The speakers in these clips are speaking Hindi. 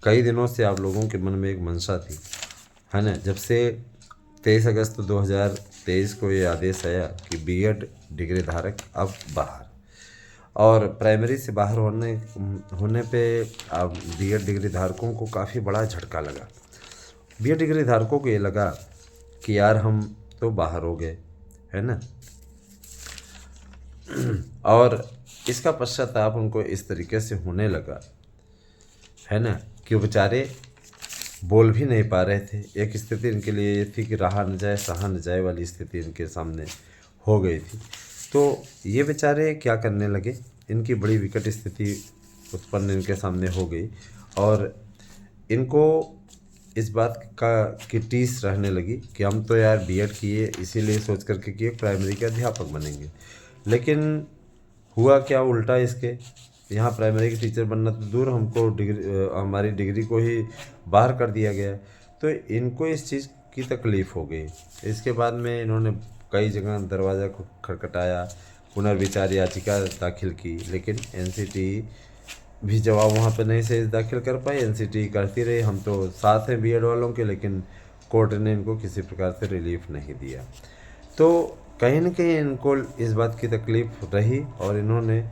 कई दिनों से आप लोगों के मन में एक मंशा थी, है ना। जब से 23 अगस्त 2023 को ये आदेश आया कि बीएड डिग्री धारक अब बाहर, और प्राइमरी से बाहर होने पे अब बीएड डिग्री धारकों को काफ़ी बड़ा झटका लगा। बीएड डिग्री धारकों को ये लगा कि यार हम तो बाहर हो गए, है ना। और इसका पश्चाताप उनको इस तरीके से होने लगा, है ना, कि वो बेचारे बोल भी नहीं पा रहे थे। एक स्थिति इनके लिए ये थी कि रहा न जाए सहा न जाए वाली स्थिति इनके सामने हो गई थी। तो ये बेचारे क्या करने लगे, इनकी बड़ी विकट स्थिति उत्पन्न इनके सामने हो गई और इनको इस बात की टीस रहने लगी कि हम तो यार बीएड किए इसीलिए सोच करके कि प्राइमरी के अध्यापक बनेंगे। लेकिन हुआ क्या उल्टा इसके, यहाँ प्राइमरी के टीचर बनना तो दूर, हमको हमारी डिग्री को ही बाहर कर दिया गया। तो इनको इस चीज़ की तकलीफ़ हो गई। इसके बाद में इन्होंने कई जगह दरवाज़ा को खटखटाया, पुनर्विचार याचिका दाखिल की, लेकिन एनसीटी भी जवाब वहाँ पे नहीं से दाखिल कर पाई। एनसीटी कहती रही हम तो साथ हैं बीएड वालों के, लेकिन कोर्ट ने इनको किसी प्रकार से रिलीफ नहीं दिया। तो कहीं न कहीं इनको इस बात की तकलीफ़ रही और इन्होंने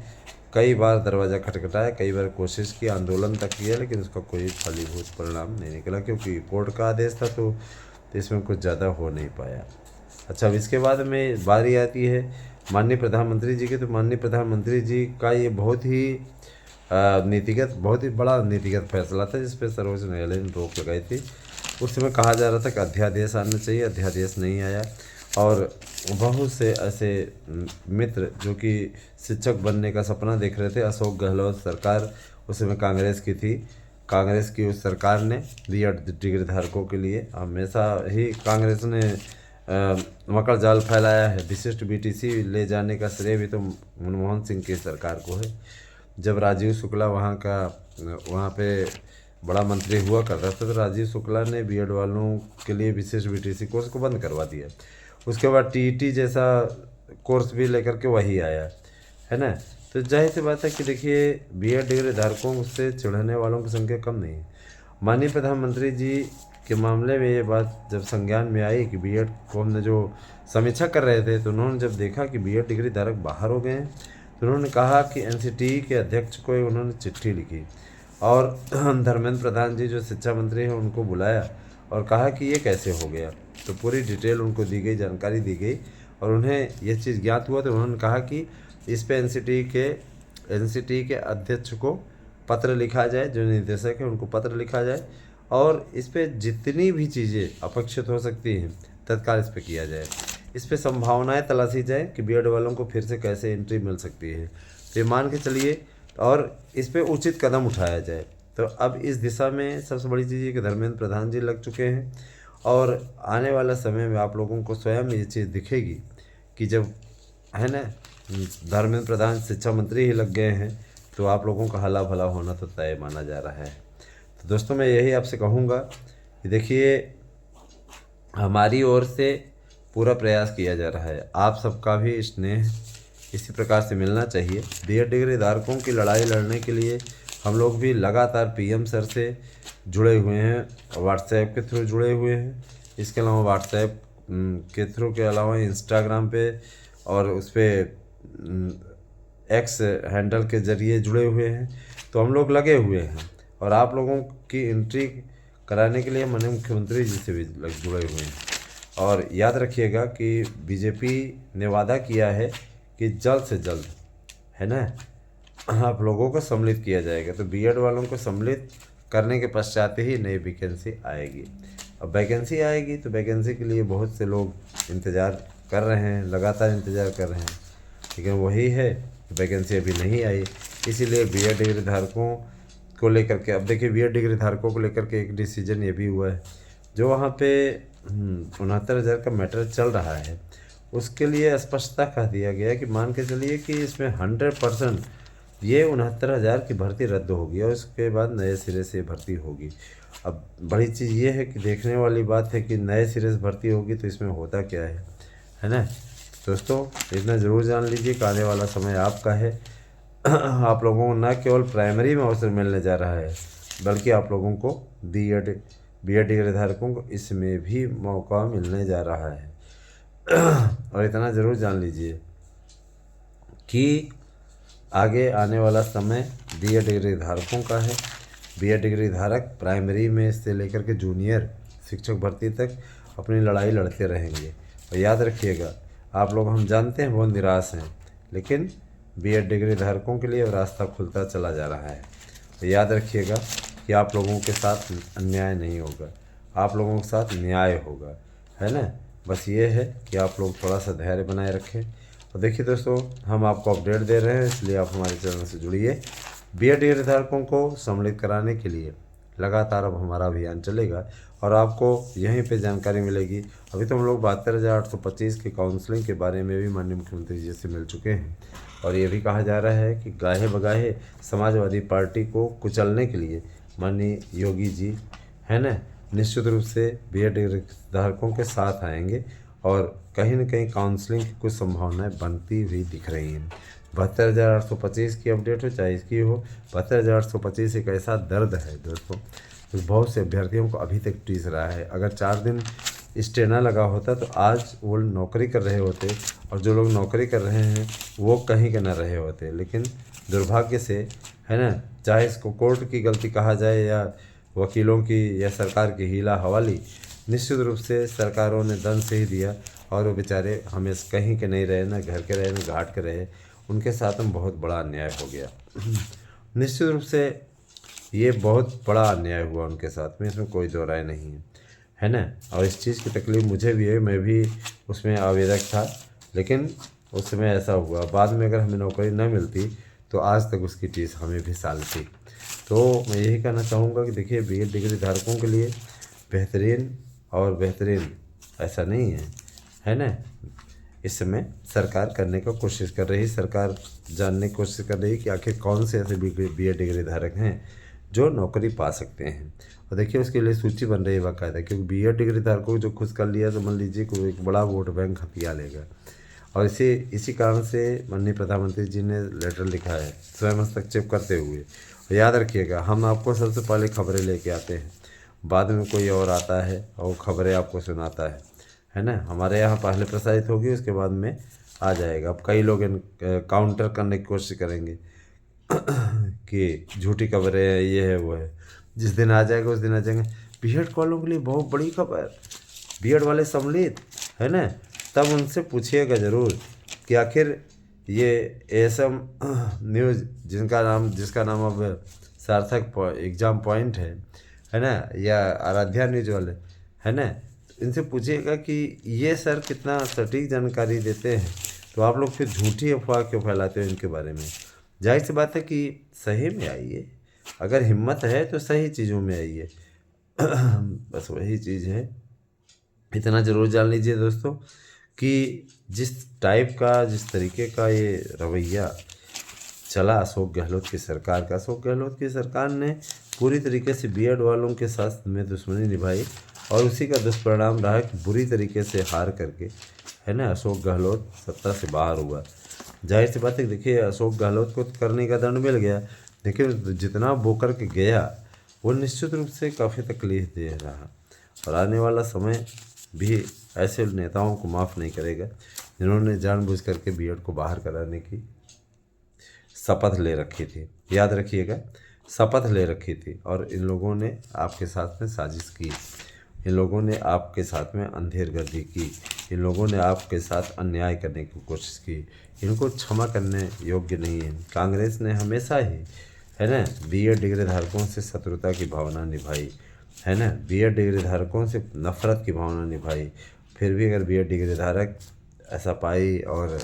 कई बार दरवाज़ा खटखटाया, कई बार कोशिश की, आंदोलन तक किया, लेकिन उसका कोई फलीभूत परिणाम नहीं निकला, क्योंकि कोर्ट का आदेश था तो इसमें कुछ ज़्यादा हो नहीं पाया। अच्छा, अब इसके बाद में बारी आती है माननीय प्रधानमंत्री जी की। तो माननीय प्रधानमंत्री जी का ये बहुत ही बहुत ही बड़ा नीतिगत फैसला था, जिस पर सर्वोच्च न्यायालय ने रोक लगाई थी। उस समय कहा जा रहा था कि अध्यादेश आना चाहिए, अध्यादेश नहीं आया और बहुत से ऐसे मित्र जो कि शिक्षक बनने का सपना देख रहे थे, अशोक गहलोत सरकार उस समय कांग्रेस की थी, कांग्रेस की उस सरकार ने बीएड डिग्री धारकों के लिए हमेशा ही कांग्रेस ने मकर जाल फैलाया है। विशिष्ट बीटीसी ले जाने का श्रेय भी तो मनमोहन सिंह की सरकार को है। जब राजीव शुक्ला वहाँ पे बड़ा मंत्री हुआ करता था, तो राजीव शुक्ला ने बीएड वालों के लिए विशेष बीटीसी कोर्स को बंद करवा दिया। उसके बाद टीईटी जैसा कोर्स भी लेकर के वही आया, है ना। तो जाहिर सी बात है कि देखिए बीएड डिग्री धारकों से चिढ़ने वालों की संख्या कम नहीं है। माननीय प्रधानमंत्री जी के मामले में ये बात जब संज्ञान में आई कि बीएड को हमने जो समीक्षा कर रहे थे, तो उन्होंने जब देखा कि बीएड डिग्री धारक बाहर हो गए हैं, तो उन्होंने कहा कि एनसीटी के अध्यक्ष को उन्होंने चिट्ठी लिखी और धर्मेंद्र प्रधान जी जो शिक्षा मंत्री हैं उनको बुलाया और कहा कि ये कैसे हो गया। तो पूरी डिटेल उनको दी गई, जानकारी दी गई और उन्हें यह चीज़ ज्ञात हुआ। तो उन्होंने कहा कि इस पे एनसीटी के अध्यक्ष को पत्र लिखा जाए, जो निदेशक है उनको पत्र लिखा जाए और इस पे जितनी भी चीज़ें अपेक्षित हो सकती हैं तत्काल इस पे किया जाए। इस पे संभावनाएं तलाशी जाए कि बीएड वालों को फिर से कैसे एंट्री मिल सकती है। तो ये मान के चलिए और इस पे उचित कदम उठाया जाए। तो अब इस दिशा में सबसे बड़ी चीज़ ये कि धर्मेंद्र प्रधान जी लग चुके हैं और आने वाला समय में आप लोगों को स्वयं ये चीज़ दिखेगी कि जब, है ना, धर्मेंद्र प्रधान शिक्षा मंत्री ही लग गए हैं तो आप लोगों का हला भला होना तो तय माना जा रहा है। तो दोस्तों मैं यही आपसे कहूँगा कि देखिए हमारी ओर से पूरा प्रयास किया जा रहा है, आप सबका भी स्नेह इसी प्रकार से मिलना चाहिए। बीएड डिग्री धारकों की लड़ाई लड़ने के लिए हम लोग भी लगातार पीएम सर से जुड़े हुए हैं, व्हाट्सएप के थ्रू जुड़े हुए हैं। इसके अलावा व्हाट्सएप के थ्रू के अलावा इंस्टाग्राम पे और उस पर एक्स हैंडल के ज़रिए जुड़े हुए हैं। तो हम लोग लगे हुए हैं और आप लोगों की एंट्री कराने के लिए माननीय मुख्यमंत्री जी से भी जुड़े हुए हैं। और याद रखिएगा कि बीजेपी ने वादा किया है कि जल्द से जल्द, है ना, आप लोगों को सम्मिलित किया जाएगा। तो बीएड वालों को सम्मिलित करने के पश्चात ही नई वैकेंसी आएगी। अब वैकेंसी आएगी तो वैकेंसी के लिए बहुत से लोग इंतज़ार कर रहे हैं, लगातार इंतज़ार कर रहे हैं, लेकिन वही है कि वैकेंसी अभी नहीं आई। इसीलिए बीएड डिग्री धारकों को लेकर के, अब देखिए बीएड डिग्री धारकों को लेकर के एक डिसीजन ये भी हुआ है, जो वहाँ पे 69,000 का मैटर चल रहा है, उसके लिए स्पष्टता कह दिया गया कि मान के चलिए कि इसमें 100% ये 69,000 की भर्ती रद्द होगी और उसके बाद नए सिरे से भर्ती होगी। अब बड़ी चीज़ ये है कि देखने वाली बात है कि नए सिरे से भर्ती होगी तो इसमें होता क्या है ना। दोस्तों इतना ज़रूर जान लीजिए कि आने वाला समय आपका है। आप लोगों को न केवल प्राइमरी में अवसर मिलने जा रहा है बल्कि आप लोगों को बी एड डिग्री धारकों को इसमें भी मौका मिलने जा रहा है। और इतना ज़रूर जान लीजिए कि आगे आने वाला समय बी एड डिग्री धारकों का है। बी एड डिग्री धारक प्राइमरी में से लेकर के जूनियर शिक्षक भर्ती तक अपनी लड़ाई लड़ते रहेंगे। और याद रखिएगा, आप लोग, हम जानते हैं बहुत निराश हैं, लेकिन बी एड डिग्री धारकों के लिए रास्ता खुलता चला जा रहा है। तो याद रखिएगा कि आप लोगों के साथ अन्याय नहीं होगा, आप लोगों के साथ न्याय होगा, है ना। बस ये है कि आप लोग थोड़ा सा धैर्य बनाए रखें। और देखिए दोस्तों, हम आपको अपडेट दे रहे हैं, इसलिए आप हमारे चैनल से जुड़िए। बी एड डिग्री धारकों को सम्मिलित कराने के लिए लगातार अब हमारा अभियान चलेगा और आपको यहीं पे जानकारी मिलेगी। अभी तो हम लोग 72,825 के काउंसलिंग के बारे में भी माननीय मुख्यमंत्री जी से मिल चुके हैं। और ये भी कहा जा रहा है कि गाहे बगाहे समाजवादी पार्टी को कुचलने के लिए माननीय योगी जी, है ना, निश्चित रूप से बी एड डिग्री धारकों के साथ आएंगे और कहीं न कहीं काउंसलिंग की कुछ संभावनाएं बनती हुई दिख रही हैं। 72,825 की अपडेट हो चाहे इसकी हो, 72,825 एक ऐसा दर्द है दोस्तों, तो बहुत से अभ्यर्थियों को अभी तक टीस रहा है। अगर 4 दिन स्टे ना लगा होता तो आज वो नौकरी कर रहे होते, और जो लोग नौकरी कर रहे हैं वो कहीं के ना रहे होते। लेकिन दुर्भाग्य से, है ना, चाहे इसको कोर्ट की गलती कहा जाए या वकीलों की या सरकार की हीला हवाली, निश्चित रूप से सरकारों ने दंड से ही दिया और वो बेचारे हमें कहीं के नहीं रहे, ना घर के रहे ना घाट के रहे। उनके साथ में बहुत बड़ा अन्याय हो गया। निश्चित रूप से ये बहुत बड़ा अन्याय हुआ उनके साथ में, इसमें कोई दो राय नहीं है ना। और इस चीज़ की तकलीफ़ मुझे भी है, मैं भी उसमें आवेदक था, लेकिन उस समय ऐसा हुआ। बाद में अगर हमें नौकरी न मिलती तो आज तक उसकी टीस हमें भी सालती। तो मैं यही कहना चाहूँगा कि देखिए, बी एड डिग्री धारकों के लिए बेहतरीन और बेहतरीन ऐसा नहीं है ना। इस समय सरकार करने का कोशिश कर रही, सरकार जानने की कोशिश कर रही कि आखिर कौन से ऐसे बी एड डिग्री धारक हैं जो नौकरी पा सकते हैं। और देखिए, उसके लिए सूची बन रही है बाकायदा, क्योंकि बी एड डिग्री धारकों को जो खुश कर लिया तो मान लीजिए कि वो एक बड़ा वोट बैंक हथिया लेगा। और इसी कारण से माननीय प्रधानमंत्री जी ने लेटर लिखा है स्वयं हस्तक्षेप करते हुए। और याद रखिएगा, हम आपको सबसे पहले खबरें लेके आते हैं, बाद में कोई और आता है और खबरें आपको सुनाता है ना। हमारे यहाँ पहले प्रसारित होगी, उसके बाद में आ जाएगा। अब कई लोग काउंटर करने की कोशिश करेंगे कि झूठी खबरें हैं, ये है वो है। जिस दिन आ जाएगा उस दिन आ जाएंगे। बी एड वालों के लिए बहुत बड़ी खबर, बी एड वाले सम्मिलित, है ना। तब उनसे पूछिएगा ज़रूर कि आखिर ये एएसएम न्यूज़ जिसका नाम अब सार्थक एग्ज़ाम पॉइंट है ना, या आराध्या न्यूज़ वाले, है ना, इनसे पूछिएगा कि ये सर कितना सटीक जानकारी देते हैं, तो आप लोग फिर झूठी अफवाह क्यों फैलाते हो इनके बारे में। जाहिर सी बात है कि सही में आइए, अगर हिम्मत है तो सही चीज़ों में आइए। बस वही चीज़ है। इतना ज़रूर जान लीजिए दोस्तों कि जिस टाइप का, जिस तरीके का ये रवैया चला अशोक गहलोत की सरकार का, अशोक गहलोत की सरकार ने पूरी तरीके से बी एड वालों के साथ में दुश्मनी निभाई और उसी का दुष्परिणाम रहा कि बुरी तरीके से हार करके, है ना, अशोक गहलोत सत्ता से बाहर हुआ। जाहिर सी बात है, देखिए, अशोक गहलोत को करने का दंड मिल गया, लेकिन जितना बोकर के गया वो निश्चित रूप से काफ़ी तकलीफ दे रहा। और आने वाला समय भी ऐसे नेताओं को माफ़ नहीं करेगा जिन्होंने जानबूझ करके बी एड को बाहर कराने की शपथ ले रखी थी। याद रखिएगा, शपथ ले रखी थी, और इन लोगों ने आपके साथ में साजिश की, इन लोगों ने आपके साथ में अंधेरगर्दी की, इन लोगों ने आपके साथ अन्याय करने की कोशिश की। इनको क्षमा करने योग्य नहीं है। कांग्रेस ने हमेशा ही, है ना, बी एड डिग्री धारकों से शत्रुता की भावना निभाई, है ना, बी एड डिग्री धारकों से नफरत की भावना निभाई। फिर भी अगर बी एड डिग्री धारक ऐसा पाई और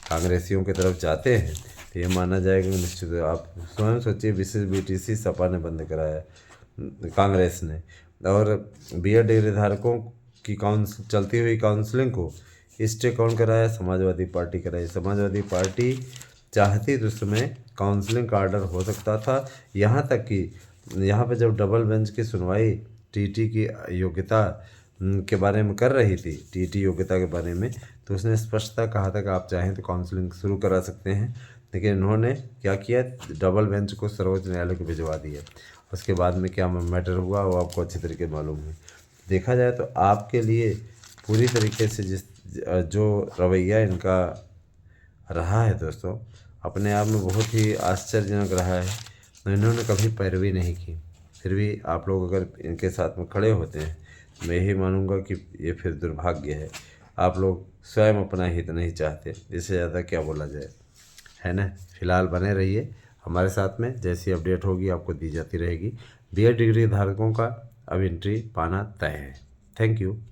कांग्रेसियों की तरफ जाते हैं तो ये माना जाएगा कि निश्चित। आप स्वयं सोचिए, विशेष बीटीसी सपा ने बंद कराया, कांग्रेस ने, और बी एड डिग्री धारकों की चलती हुई काउंसलिंग को स्टे कौन कराया? समाजवादी पार्टी कराई। समाजवादी पार्टी चाहती तो उसमें काउंसलिंग का आर्डर हो सकता था। यहाँ तक कि यहाँ पे जब डबल बेंच की सुनवाई टीटी की योग्यता के बारे में कर रही थी, टीटी योग्यता के बारे में, तो उसने स्पष्टता कहा था कि आप चाहें तो काउंसलिंग शुरू करा सकते हैं। लेकिन इन्होंने क्या किया, डबल बेंच को सर्वोच्च न्यायालय को भिजवा दिया। उसके बाद में क्या मैटर हुआ वो आपको अच्छी तरीके मालूम है। देखा जाए तो आपके लिए पूरी तरीके से जो रवैया इनका रहा है दोस्तों, अपने आप में बहुत ही आश्चर्यजनक रहा है। तो इन्होंने कभी पैरवी नहीं की, फिर भी आप लोग अगर इनके साथ में खड़े होते हैं तो मैं यही मानूंगा कि ये फिर दुर्भाग्य है। आप लोग स्वयं अपना हित नहीं चाहते, इससे ज़्यादा क्या बोला जाए, है ना। फिलहाल बने रहिए हमारे साथ में, जैसी अपडेट होगी आपको दी जाती रहेगी। बीएड डिग्री धारकों का अब एंट्री पाना तय है। Thank you.